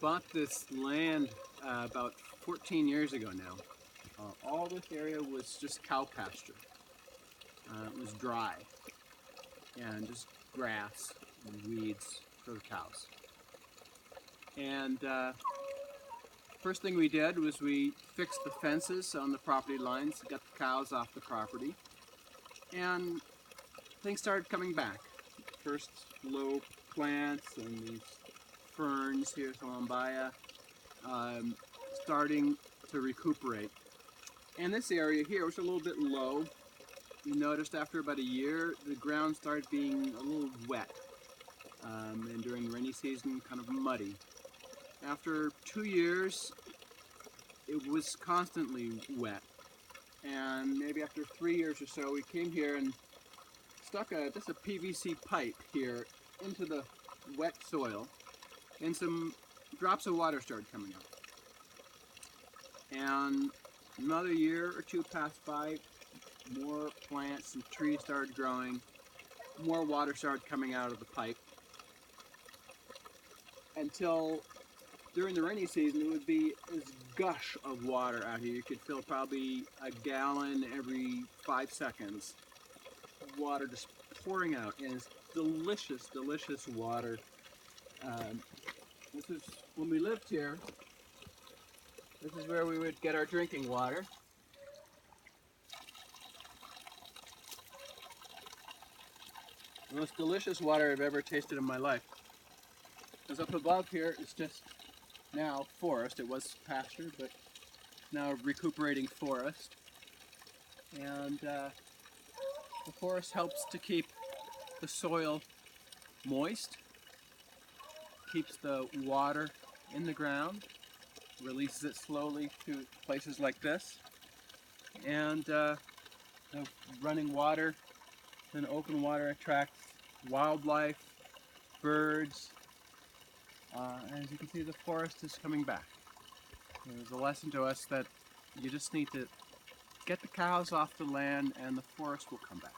bought this land about 14 years ago now. All this area was just cow pasture. It was dry and just grass and weeds for the cows. And first thing we did was we fixed the fences on the property lines, got the cows off the property, and things started coming back. First low plants and these ferns here, Samambaya, starting to recuperate. And this area here was a little bit low. We noticed after about a year, the ground started being a little wet, and during the rainy season, kind of muddy. After 2 years, it was constantly wet. And maybe after 3 years or so, we came here and stuck just a PVC pipe here into the wet soil, and some drops of water started coming out. And another year or two passed by, more plants and trees started growing, more water started coming out of the pipe, until during the rainy season it would be this gush of water out here. You could fill probably a gallon every 5 seconds. Water just pouring out, and it's delicious, delicious water. This is when we lived here. This is where we would get our drinking water. The most delicious water I've ever tasted in my life. Because up above here is just now forest. It was pasture, but now recuperating forest. And the forest helps to keep the soil moist, keeps the water in the ground, releases it slowly to places like this. And the running water and open water attracts wildlife, birds. As you can see, the forest is coming back. There's a lesson to us that you just need to get the cows off the land and the forest will come back.